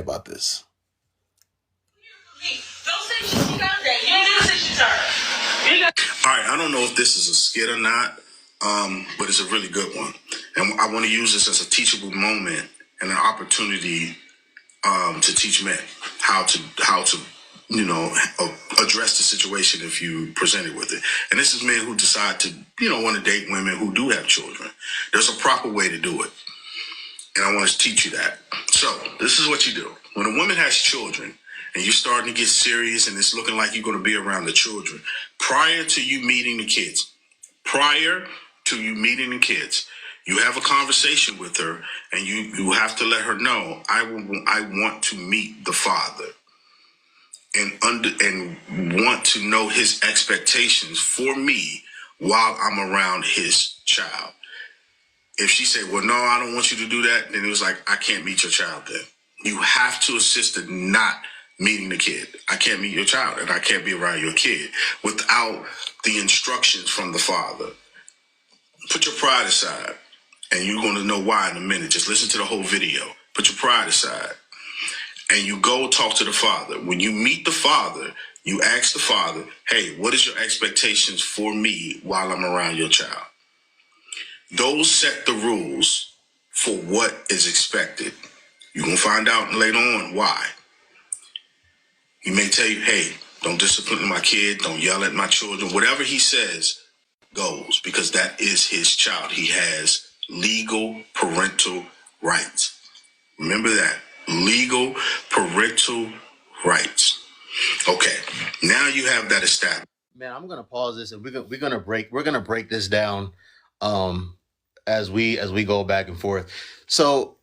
about this. All right, I don't know if this is a skit or not, but it's a really good one, and I want to use this as a teachable moment and an opportunity to teach men how to address the situation if you presented with it. And this is men who decide to want to date women who do have children. There's a proper way to do it, and I want to teach you that. So this is what you do when a woman has children and you're starting to get serious and it's looking like you're going to be around the children. Prior to you meeting the kids, you have a conversation with her, and you have to let her know I want to meet the father, and want to know his expectations for me while I'm around his child. If she said, well, no, I don't want you to do that, then it was like, I can't meet your child then. You have to assist in not meeting the kid. I can't meet your child, and I can't be around your kid without the instructions from the father. Put your pride aside, and you're going to know why in a minute. Just listen to the whole video. Put your pride aside, and you go talk to the father. When you meet the father, you ask the father, hey, what is your expectations for me while I'm around your child? Those set the rules for what is expected. You're going to find out later on why. He may tell you, hey, don't discipline my kid, don't yell at my children. Whatever he says goes, because that is his child. He has legal parental rights. Remember that. Legal parental rights. Okay, now you have that established. Man, I'm gonna pause this, and we're gonna break this down, as we go back and forth. So,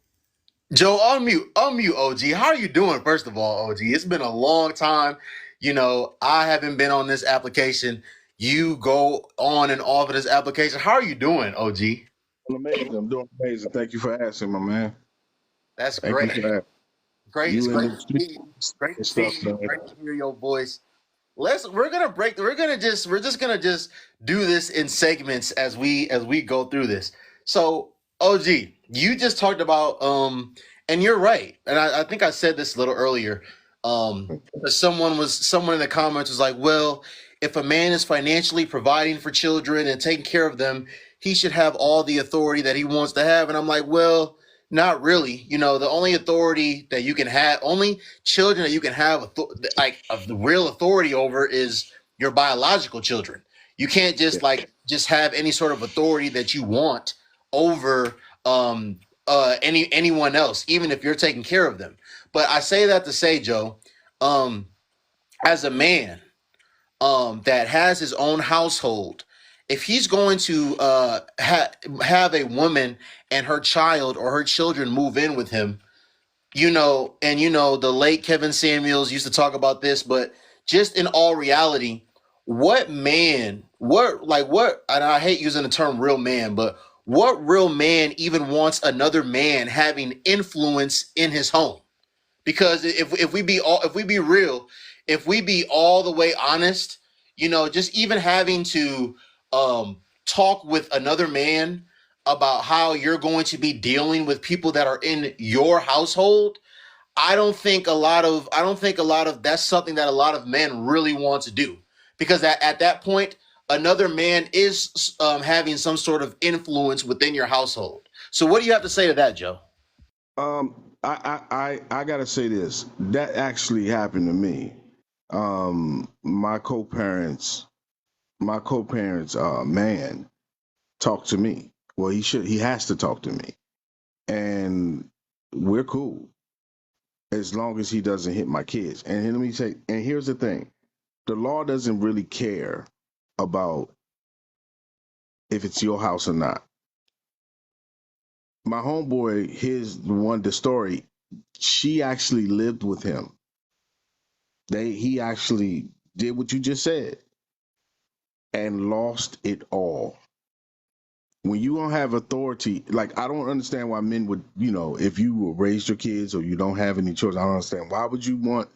Joe, unmute, OG. How are you doing? First of all, OG, it's been a long time. I haven't been on this application. You go on and off of this application. How are you doing, OG? I'm amazing. I'm doing amazing. Thank you for asking, my man. That's Thank you great. for that. Great. It's You in great the to see you. streets Great to and see stuff, you. man. Great to hear your voice. We're just gonna do this in segments as we go through this. So, OG, you just talked about and you're right. And I think I said this a little earlier. Someone in the comments was like, well, if a man is financially providing for children and taking care of them, he should have all the authority that he wants to have. And I'm like, well, not really. The only authority that you can have, only children that you can have like of the real authority over is your biological children. You can't Yeah. just have any sort of authority that you want over anyone else, even if you're taking care of them. But I say that to say, Joe, um, as a man that has his own household, if he's going to have a woman and her child or her children move in with him, and the late Kevin Samuels used to talk about this, but just in all reality, what man, what, and I hate using the term real man, but what real man even wants another man having influence in his home? Because if we be real, if we be all the way honest, just even having to talk with another man about how you're going to be dealing with people that are in your household, I don't think a lot of that's something that a lot of men really want to do, because at that point another man is having some sort of influence within your household. So what do you have to say to that, Joe? I gotta say this. That actually happened to me. My co-parents, man, talked to me. Well, he has to talk to me, and we're cool as long as he doesn't hit my kids. And let me say, and here's the thing: the law doesn't really care about if it's your house or not. My homeboy, the story. She actually lived with him. He actually did what you just said and lost it all. When you don't have authority, like I don't understand why men would, if you raised your kids or you don't have any children, I don't understand why would you want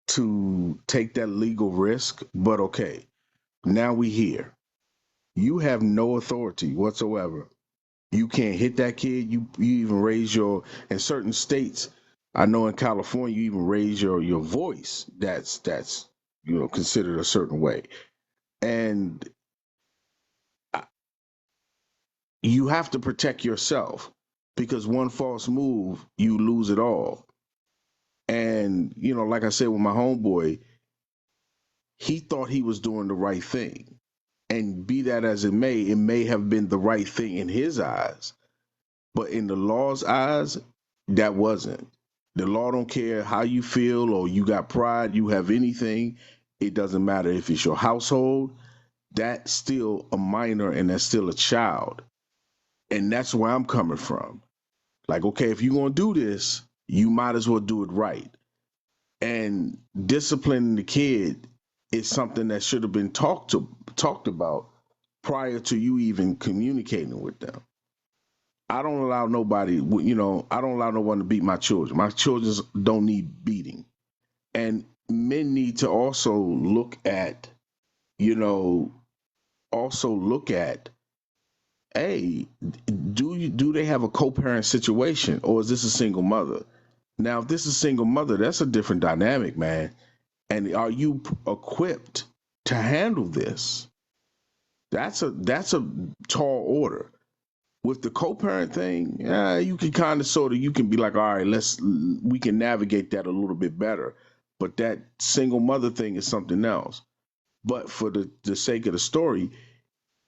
to take that legal risk. But okay, now we here. You have no authority whatsoever. You can't hit that kid. You even raise your, in certain states, I know in California you even raise your voice. That's considered a certain way, and you have to protect yourself because one false move, you lose it all. And like I said with my homeboy, he thought he was doing the right thing, and be that as it may have been the right thing in his eyes, but in the law's eyes, that wasn't. The law don't care how you feel or you got pride, you have anything. It doesn't matter if it's your household. That's still a minor and that's still a child. And that's where I'm coming from. Like, okay, if you're going to do this, you might as well do it right. And disciplining the kid is something that should have been talked about prior to you even communicating with them. I don't allow nobody, I don't allow no one to beat my children. My children don't need beating. And men need to also you know, look at, hey, do they have a co-parent situation or is this a single mother? Now, if this is a single mother, that's a different dynamic, man. And are you equipped to handle this? That's a tall order. With the co-parent thing, yeah, you can kind of you can be like, all right, we can navigate that a little bit better. But that single mother thing is something else. But for the sake of the story,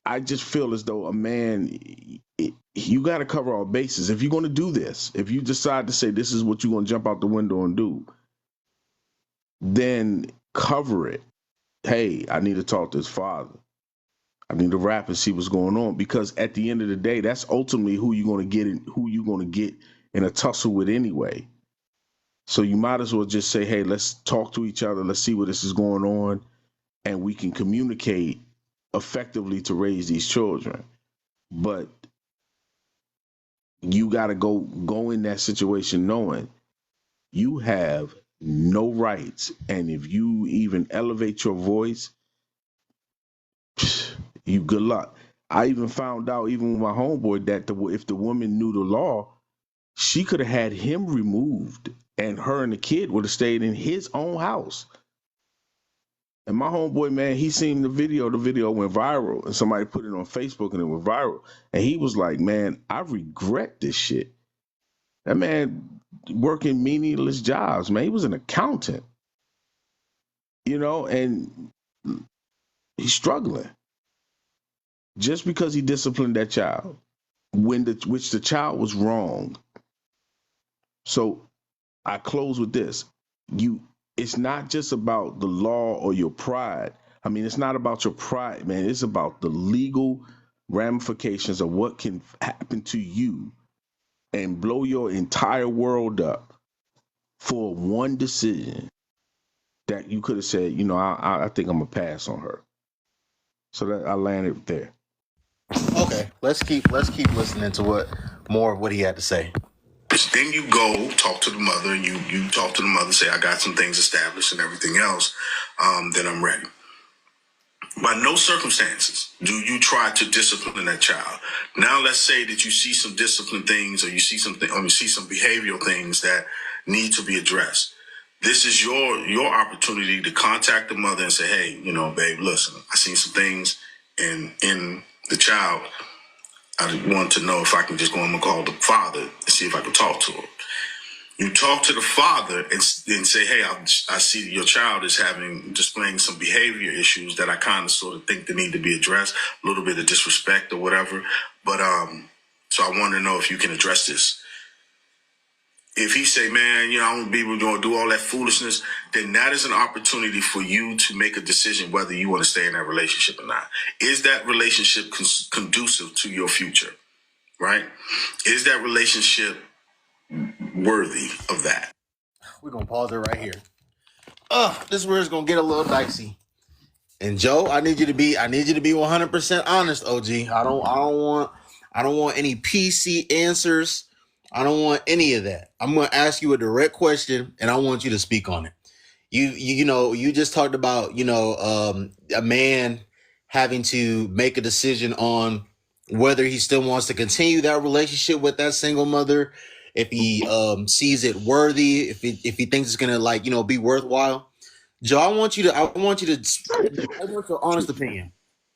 I just feel as though a man, you got to cover all bases. If you're going to do this, if you decide to say this is what you're going to jump out the window and do, then cover it. Hey, I need to talk to his father. I need to rap and see what's going on, because at the end of the day, that's ultimately who you're going to get in a tussle with anyway. So you might as well just say, hey, let's talk to each other. Let's see what this is going on, and we can communicate effectively to raise these children. But you got to go in that situation knowing you have no rights, and if you even elevate your voice, you good luck. I even found out, even with my homeboy, that if the woman knew the law, she could have had him removed, and her and the kid would have stayed in his own house. And my homeboy, man, he seen the video. The video went viral, and somebody put it on Facebook, and it went viral. And he was like, "Man, I regret this shit." That man working meaningless jobs, man. He was an accountant, and he's struggling just because he disciplined that child which the child was wrong. So I close with this. It's not just about the law or your pride. I mean, it's not about your pride, man. It's about the legal ramifications of what can happen to you and blow your entire world up for one decision that you could have said, I think I'm gonna pass on her. So that I landed there. Okay, let's keep listening to what more of what he had to say. Then you go talk to the mother. You talk to the mother, say, I got some things established and everything else. Then I'm ready. By no circumstances do you try to discipline that child. Now, let's say that you see some discipline things, or you see something, or you see some behavioral things that need to be addressed. This is your opportunity to contact the mother and say, hey, babe, listen, I seen some things in the child. I want to know if I can just go and call the father and see if I can talk to him. You talk to the father and say, hey, I see your child is displaying some behavior issues that I kind of sort of think they need to be addressed, a little bit of disrespect or whatever. But so I want to know if you can address this. If he say, man, I don't be going to do all that foolishness, then that is an opportunity for you to make a decision whether you want to stay in that relationship or not. Is that relationship conducive to your future, right? Is that relationship worthy of that? We're gonna pause it right here. This is where it's gonna get a little dicey. And Joe, I need you to be 100% honest, OG. I don't want any PC answers. I don't want any of that. I'm gonna ask you a direct question, and I want you to speak on it. You just talked about a man having to make a decision on whether he still wants to continue that relationship with that single mother, if he sees it worthy, if he thinks it's gonna like be worthwhile. Joe, I want your honest opinion.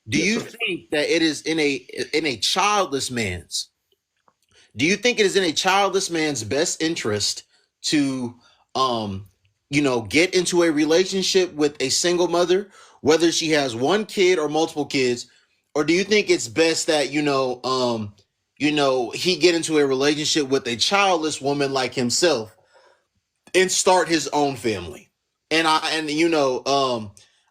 Do Yes, you sir. think that it is in a childless man's do you think it is in a childless man's best interest to um get into a relationship with a single mother, whether she has one kid or multiple kids? Or do you think it's best that he get into a relationship with a childless woman like himself and start his own family? And I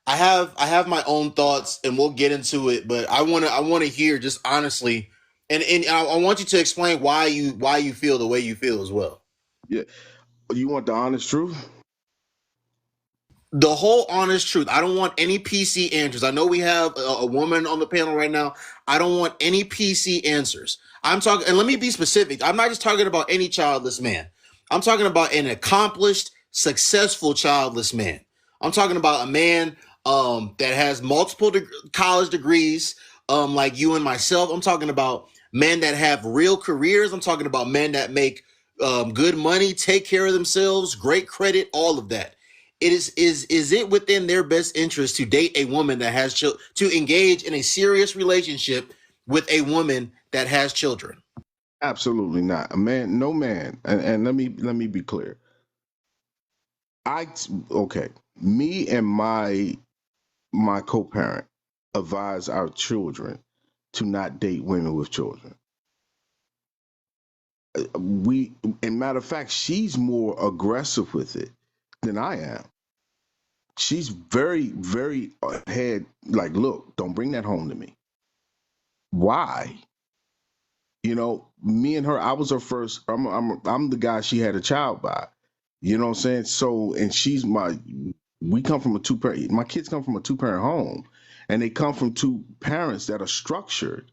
have my own thoughts, and we'll get into it. But I want to hear just honestly, and I want you to explain why you feel the way you feel as well. Yeah. You want the honest truth? The whole honest truth. I don't want any PC answers. I know we have a woman on the panel right now. I don't want any PC answers. I'm talking, and let me be specific. I'm not just talking about any childless man. I'm talking about an accomplished, successful childless man. I'm talking about a man that has multiple college degrees, like you and myself. I'm talking about men that have real careers. I'm talking about men that make good money, take care of themselves, great credit, all of that. Is it within their best interest to date a woman that has to engage in a serious relationship with a woman that has children? Absolutely not. A man, no man. And let me be clear. I okay. Me and my co-parent advise our children to not date women with children. We, in matter of fact, she's more aggressive with it than I am. She's very, very ahead. Like, look, don't bring that home to me. Why? Me and her. I was her first. I'm the guy she had a child by. You know what I'm saying? So, and she's my. We come from a two parent. My kids come from a two-parent home, and they come from two parents that are structured.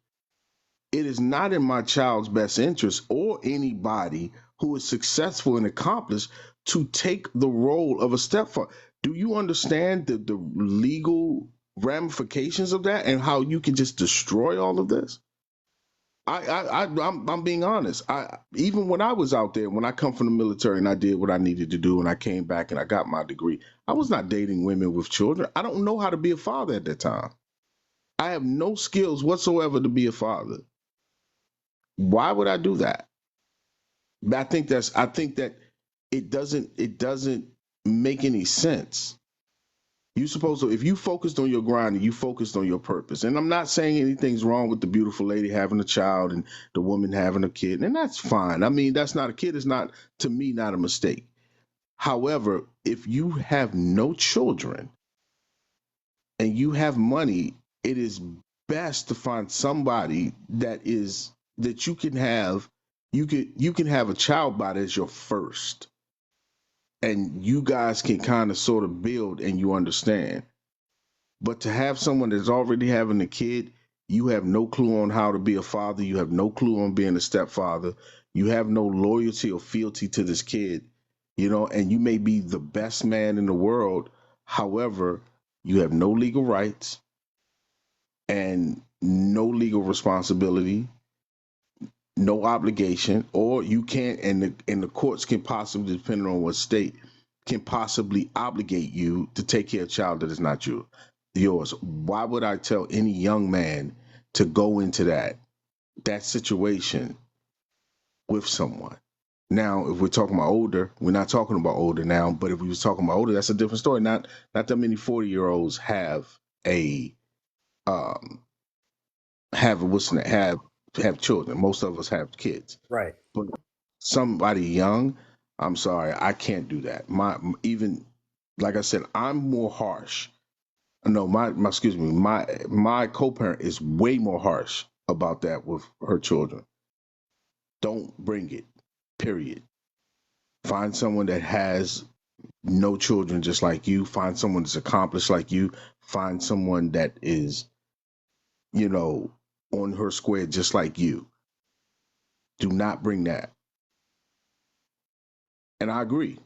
It is not in my child's best interest or anybody who is successful and accomplished to take the role of a stepfather. Do you understand the legal ramifications of that and how you can just destroy all of this? I'm being honest. I even when I was out there, when I come from the military and I did what I needed to do and I came back and I got my degree, I was not dating women with children. I don't know how to be a father at that time. I have no skills whatsoever to be a father. Why would I do that? I think that it doesn't make any sense. You supposed to, if you focused on your grind and you focused on your purpose, and I'm not saying anything's wrong with the beautiful lady having a child and the woman having a kid, and that's fine. I mean, that's not a kid is not, to me, not a mistake. However, if you have no children and you have money, it is best to find somebody that you can have you can have a child by as your first, and you guys can kind of sort of build and you understand. But to have someone that's already having a kid, you have no clue on how to be a father, you have no clue on being a stepfather, you have no loyalty or fealty to this kid, and you may be the best man in the world. However, you have no legal rights and no legal responsibility, no obligation, or you can't, and the courts can possibly, depending on what state, can possibly obligate you to take care of a child that is not yours. Why would I tell any young man to go into that situation with someone? Now, if we're talking about older, we're not talking about older now. But if we was talking about older, that's a different story. Not that many 40-year-olds a um have what's in it, have children. Most of us have kids, Right. but somebody young, I'm sorry, I can't do that. My even like I said, I'm more harsh. No, my excuse me, my co-parent is way more harsh about that with her children. Don't bring it. Period. Find someone that has no children just like you. Find someone that's accomplished like you. Find someone that is, you know, on her square just like you. Do not bring that. And I agree.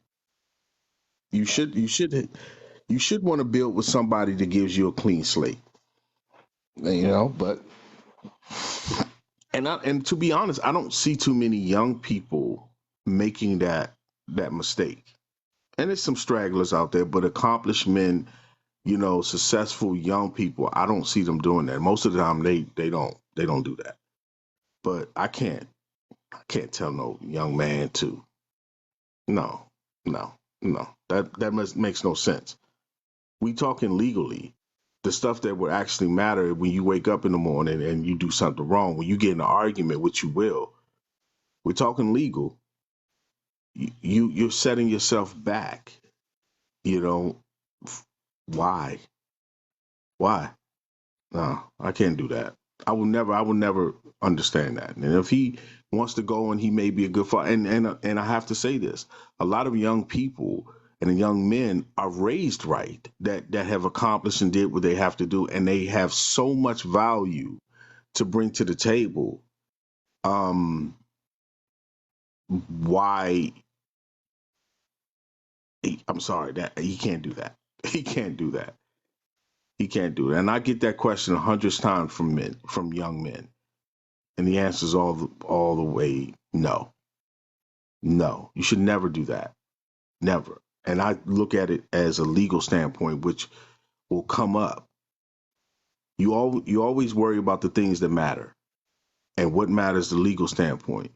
You should want to build with somebody that gives you a clean slate. But and to be honest, I don't see too many young people. making that mistake. And there's some stragglers out there, but accomplished men, successful young people, I don't see them doing that. Most of the time they don't do that. But I can't tell no young man to no, no, no. That makes no sense. We talking legally. The stuff that would actually matter when you wake up in the morning and you do something wrong, when you get in an argument, which you will. We're talking legal. You're setting yourself back. You know, why? Why? No, I can't do that. I will never understand that. And if he wants to go and he may be a good father, and I have to say this, a lot of young people and young men are raised right, that have accomplished and did what they have to do, and they have so much value to bring to the table. Um, why? I'm sorry that he can't do that. He can't do that. He can't do it. And I get that question hundreds times from men, from young men. And the answer is all the way no. No. You should never do that. Never. And I look at it as a legal standpoint, which will come up. You always worry about the things that matter. And what matters the legal standpoint.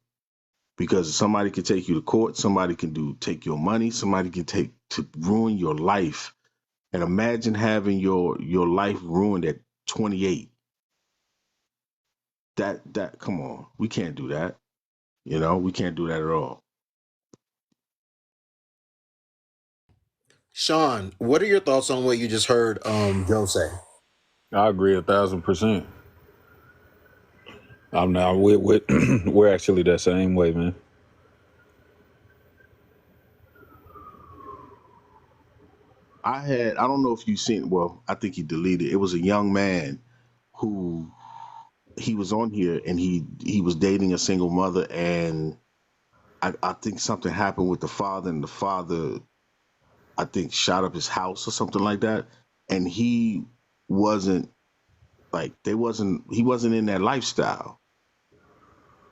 Because somebody can take you to court, somebody can take your money, somebody can take to ruin your life. And imagine having your life ruined at 28. That come on. We can't do that. We can't do that at all. Sean, what are your thoughts on what you just heard Joe say? I agree 1,000%. I'm now we're actually the same way, man. I don't know if you've seen, well, I think he deleted. It was a young man who he was on here and he was dating a single mother, and I think something happened with the father, and the father, I think, shot up his house or something like that. And wasn't he wasn't in that lifestyle.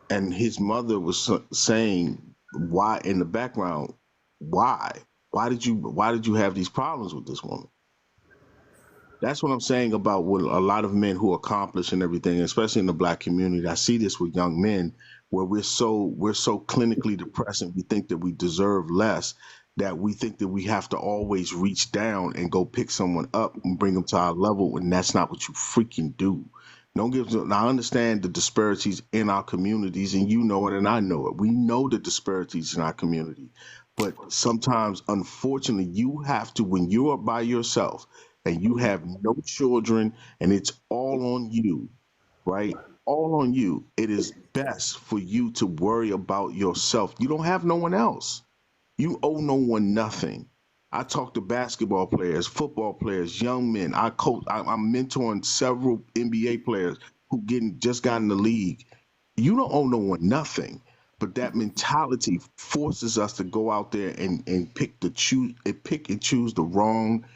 And his mother was saying, why, in the background, why? Why did you have these problems with this woman? That's what I'm saying about what a lot of men who accomplish and everything, especially in the black community. I see this with young men where we're so clinically depressed and we think that we deserve less, that we think that we have to always reach down and go pick someone up and bring them to our level, and that's not what you freaking do. Don't give. Now I understand the disparities in our communities, and you know it, and I know it. We know the disparities in our community, but sometimes, unfortunately, you have to, when you are by yourself and you have no children and it's all on you, right? All on you. It is best for you to worry about yourself. You don't have no one else. You owe no one nothing. I talk to basketball players, football players, young men. I'm mentoring several NBA players who just got in the league. You don't owe no one nothing. But that mentality forces us to go out there and pick and choose the wrong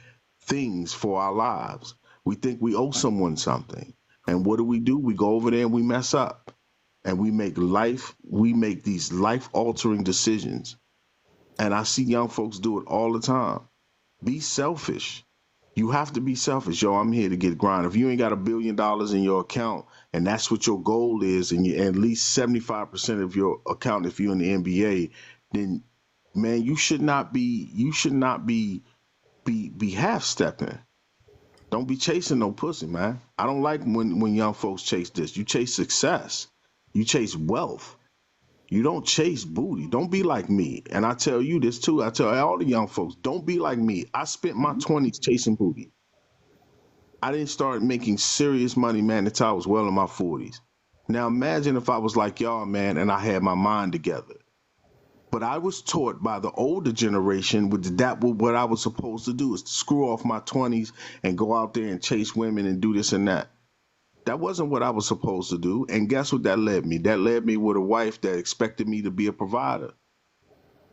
things for our lives. We think we owe someone something. And what do? We go over there and we mess up. And we make these life altering decisions. And I see young folks do it all the time. Be selfish. You have to be selfish. Yo, I'm here to get grind. If you ain't got $1 billion in your account and that's what your goal is, and at least 75% of your account, if you're in the NBA, then man, you should not be half stepping. Don't be chasing no pussy, man. I don't like when young folks chase this. You chase success. You chase wealth. You don't chase booty. Don't be like me. And I tell you this too. I tell all the young folks, don't be like me. I spent my 20s chasing booty. I didn't start making serious money, man, until I was well in my 40s. Now imagine if I was like y'all, man, and I had my mind together. But I was taught by the older generation what I was supposed to do is to screw off my 20s and go out there and chase women and do this and that. That wasn't what I was supposed to do. And guess what that led me? That led me with a wife that expected me to be a provider.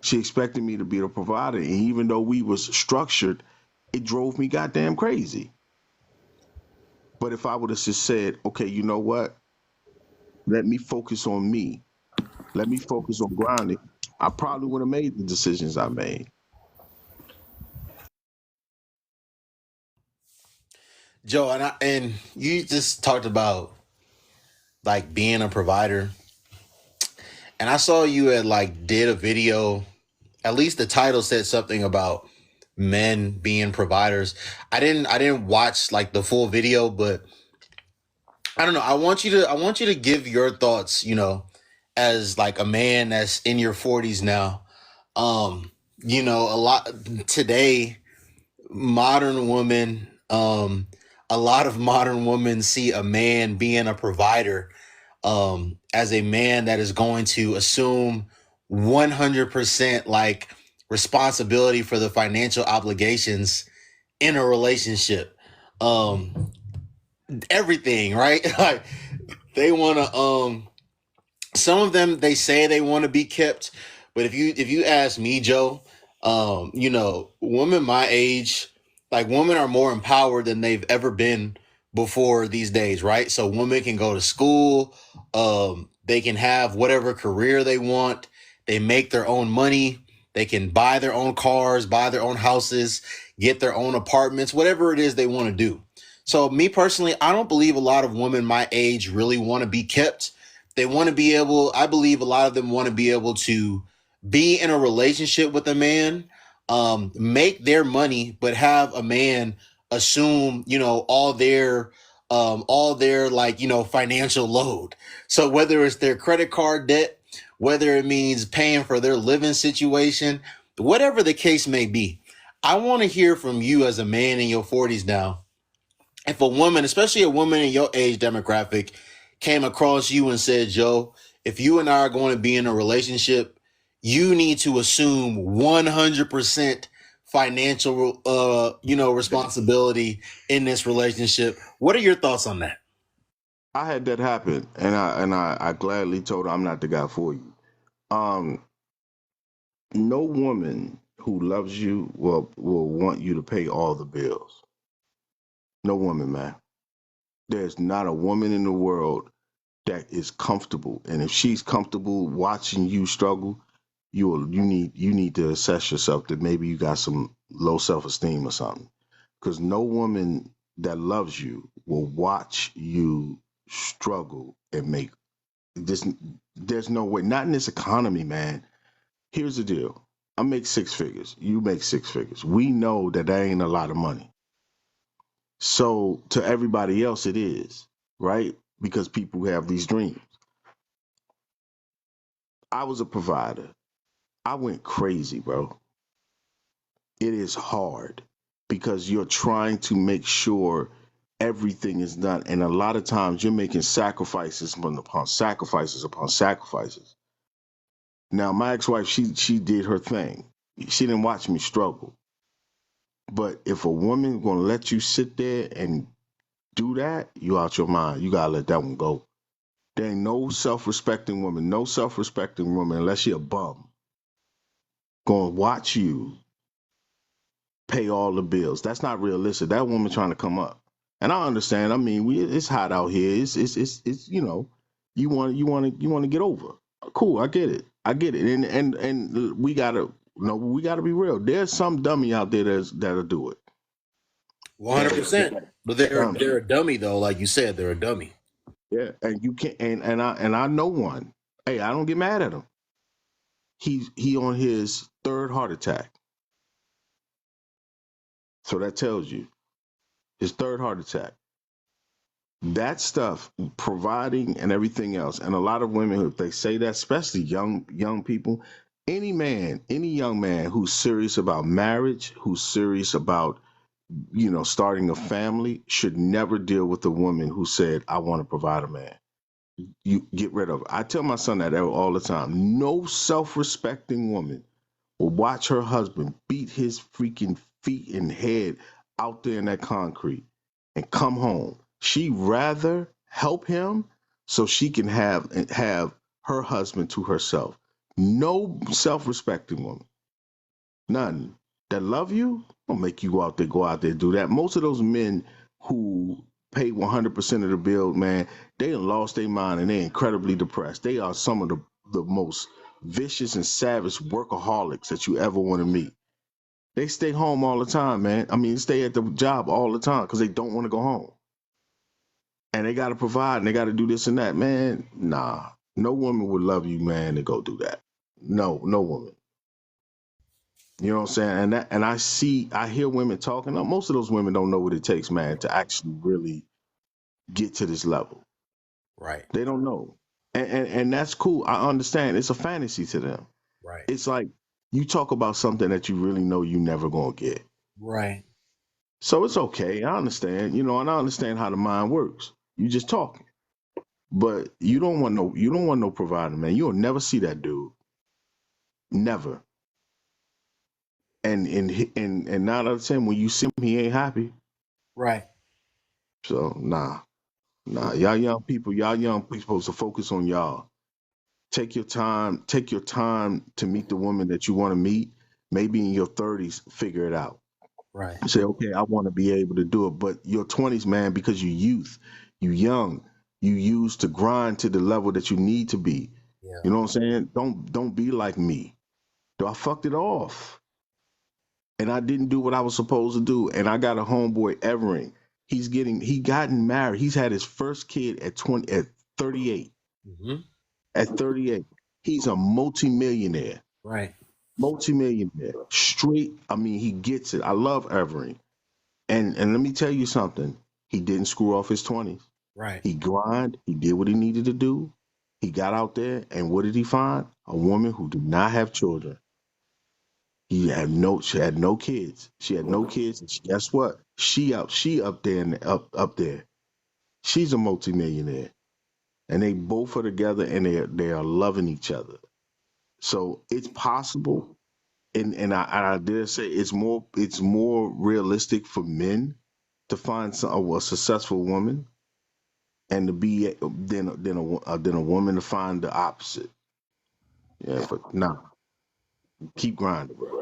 She expected me to be a provider. And even though we was structured, it drove me goddamn crazy. But if I would have just said, okay, you know what? Let me focus on me. Let me focus on grinding. I probably would have made the decisions I made. Joe, and you just talked about like being a provider, and I saw you had like did a video. At least the title said something about men being providers. I didn't watch like the full video, but I don't know. I want you to give your thoughts, as like a man that's in your 40s now. A lot today, modern women, a lot of modern women see a man being a provider as a man that is going to assume 100% like responsibility for the financial obligations in a relationship. Everything, right? Like they want to some of them, they say they want to be kept, but if you ask me, Joe, women my age, like women are more empowered than they've ever been before these days, right? So women can go to school, they can have whatever career they want, they make their own money, they can buy their own cars, buy their own houses, get their own apartments, whatever it is they want to do. So me personally, I don't believe a lot of women my age really want to be kept. They want to be able, I believe a lot of them want to be able to be in a relationship with a man, make their money, but have a man assume, all their like, financial load. So whether it's their credit card debt, whether it means paying for their living situation, whatever the case may be, I want to hear from you as a man in your 40s now. If a woman, especially a woman in your age demographic, came across you and said, Joe, if you and I are going to be in a relationship, you need to assume 100% financial, responsibility in this relationship. What are your thoughts on that? I had that happen, and I gladly told her I'm not the guy for you. Um, no woman who loves you will want you to pay all the bills. No woman, man. There's not a woman in the world that is comfortable, and if she's comfortable watching you struggle, you need to assess yourself that maybe you got some low self esteem or something. Because no woman that loves you will watch you struggle and make this. There's no way. Not in this economy, man. Here's the deal. I make six figures. You make six figures. We know that ain't a lot of money. So to everybody else, it is, right? Because people have these dreams. I was a provider. I went crazy, bro. It is hard because you're trying to make sure everything is done. And a lot of times you're making sacrifices upon sacrifices upon sacrifices. Now, my ex-wife, she did her thing. She didn't watch me struggle. But if a woman gonna let you sit there and do that, you out your mind. You gotta let that one go. There ain't no self-respecting woman, no self-respecting woman, unless she a bum, gonna watch you pay all the bills. That's not realistic. That woman trying to come up. And I understand. I mean, it's hot out here. It's you want to get over. Cool, I get it. I get it. And we gotta be real. There's some dummy out there that'll do it. That 100%. But they're dummy. they're a dummy though, like you said, they're a dummy. Yeah, and you can't. And I know one. Hey, I don't get mad at him. He on his third heart attack. So that tells you his third heart attack. That stuff, providing and everything else, and a lot of women, if they say that, especially young people, any young man who's serious about marriage, who's serious about starting a family, should never deal with a woman who said, "I want to provide a man." You get rid of it. I tell my son that all the time. No self-respecting woman will watch her husband beat his freaking feet and head out there in that concrete and come home. She rather help him so she can have her husband to herself. No self-respecting woman, none that love you will make you go out there and do that. Most of those men who pay 100% of the bill, man, they done lost their mind and they're incredibly depressed. They are some of the most vicious and savage workaholics that you ever want to meet. They stay home all the time, man. I mean, stay at the job all the time because they don't want to go home. And they got to provide and they got to do this and that. Man, nah. No woman would love you, man, to go do that. No, no woman. You know what I'm saying? And I hear women talking. Now, most of those women don't know what it takes, man, to actually really get to this level. Right. They don't know. And that's cool. I understand. It's a fantasy to them. Right. It's like you talk about something that you really know you never gonna get. Right. So it's okay. I understand, and I understand how the mind works. You just talking. But you don't want no provider, man. You'll never see that dude. Never. And 9 out of 10, when you see him, he ain't happy. Right. So nah. Y'all young people supposed to focus on y'all. Take your time. Take your time to meet the woman that you want to meet. Maybe in your 30s, figure it out. Right. Say, okay, I want to be able to do it. But your 20s, man, because you youth, you young, you used to grind to the level that you need to be. Yeah. You know what I'm saying? Don't be like me. So I fucked it off. And I didn't do what I was supposed to do. And I got a homeboy, Evering. He gotten married. He's had his first kid at 38. Mm-hmm. At 38. He's a multimillionaire. Right. Multimillionaire. Straight. I mean, he gets it. I love Evering. And let me tell you something. He didn't screw off his 20s. Right. He grind. He did what he needed to do. He got out there, and what did he find? A woman who did not have children. She had no kids. She had no kids. And guess what? She up there and up there. She's a multimillionaire, and they both are together, and they are loving each other. So it's possible, and I dare say it's more realistic for men to find a successful woman and to be than a woman to find the opposite. Yeah, but nah, keep grinding, bro.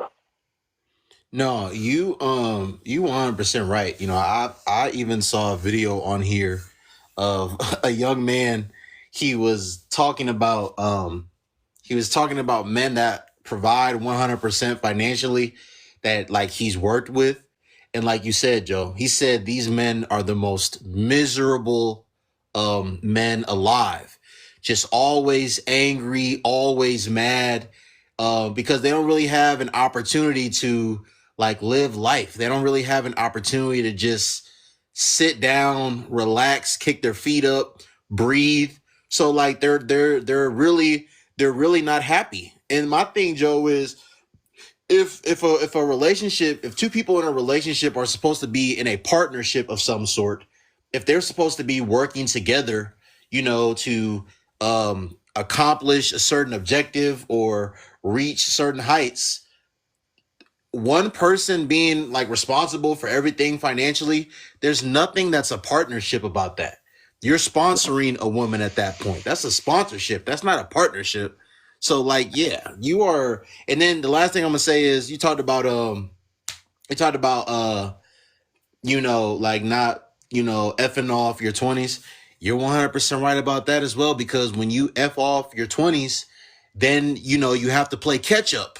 No, you 100% right. I even saw a video on here of a young man. He was talking about men that provide 100% financially, that like he's worked with. And like you said, Joe, he said these men are the most miserable men alive. Just always angry, always mad, because they don't really have an opportunity to like live life. They don't really have an opportunity to just sit down, relax, kick their feet up, breathe. So like they're really not happy. And my thing, Joe, is if a relationship, if two people in a relationship are supposed to be in a partnership of some sort, if they're supposed to be working together, to accomplish a certain objective or reach certain heights, one person being like responsible for everything financially, there's nothing that's a partnership about that. You're sponsoring a woman at that point. That's a sponsorship. That's not a partnership. So like, yeah, you are. And then the last thing I'm gonna say is you talked about like not, effing off your 20s. You're 100% right about that as well, because when you F off your 20s, then you have to play catch up.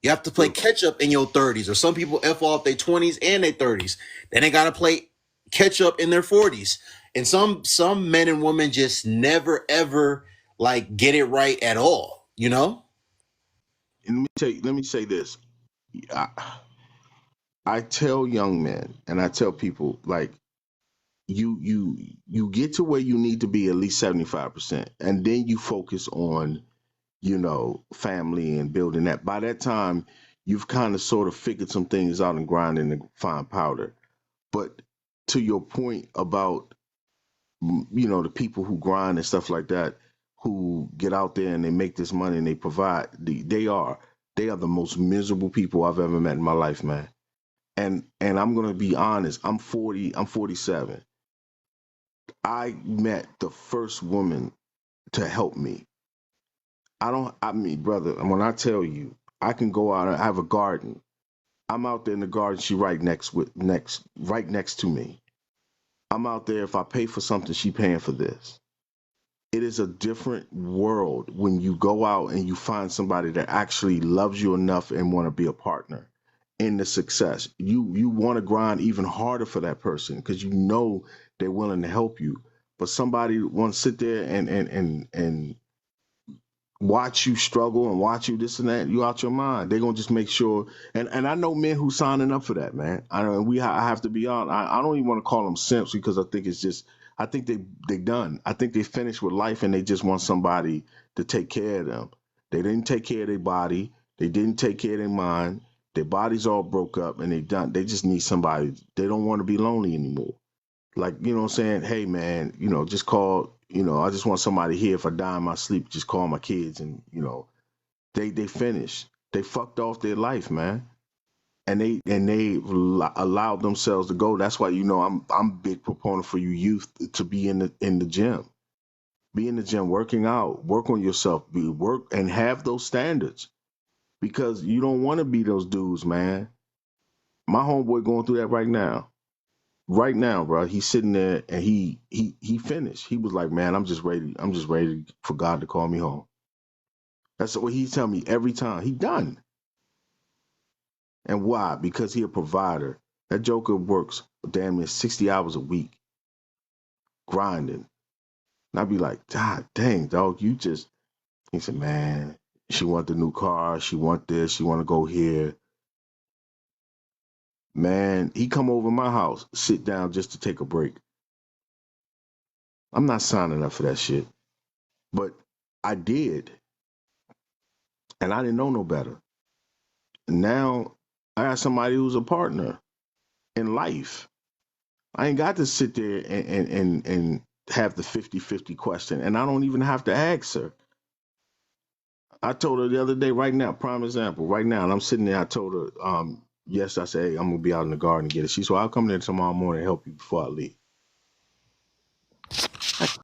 You have to play catch up in your 30s, or some people F off their 20s and their 30s. Then they got to play catch up in their 40s. And some men and women just never ever like get it right at all. And let me say this. I, I tell young men and I tell people like you get to where you need to be at least 75%, and then you focus on family and building that. By that time, you've kind of sort of figured some things out and grinding the fine powder. But to your point about the people who grind and stuff like that, who get out there and they make this money and they provide, they are the most miserable people I've ever met in my life, man. And I'm gonna be honest. I'm 40. I'm 47. I met the first woman to help me. I mean, brother, when I tell you, I can go out and I have a garden. I'm out there in the garden, she right next to me. I'm out there, if I pay for something, she paying for this. It is a different world when you go out and you find somebody that actually loves you enough and want to be a partner in the success. You want to grind even harder for that person because you know they're willing to help you. But somebody wants to sit there and watch you struggle and watch you this and that, you out your mind. They're gonna just make sure. And I know men who signing up for that, man. I know I have to be honest. I don't even want to call them simps because I think it's just. I think they done. I think they finished with life and they just want somebody to take care of them. They didn't take care of their body. They didn't take care of their mind. Their bodies all broke up and they done. They just need somebody. They don't want to be lonely anymore. Like, you know what I'm saying? Hey man, just call, I just want somebody here if I die in my sleep, just call my kids and, they finished. They fucked off their life, man. And they allowed themselves to go. That's why I'm a big proponent for you youth to be in the gym. Be in the gym working out, work on yourself, be work and have those standards because you don't want to be those dudes, man. My homeboy going through that right now. Right now, bro, he's sitting there and he finished. He was like, "Man, I'm just ready. I'm just ready for God to call me home." That's what he tell me every time. He done. And why? Because he a provider. That joker works damn near 60 hours a week, grinding. And I'd be like, God dang, dog, you just. He said, "Man, she want the new car. She want this. She want to go here." Man, he come over my house, sit down just to take a break. I'm not signing up for that shit, but I did, and I didn't know no better. Now I got somebody who's a partner in life. I ain't got to sit there and have the 50-50 question. And I don't even have to ask her. I told her the other day, right now, prime example, right now, and I'm sitting there, I told her, yes, I said, hey, I'm gonna be out in the garden and get it. She said, well, I'll come there tomorrow morning and help you before I leave.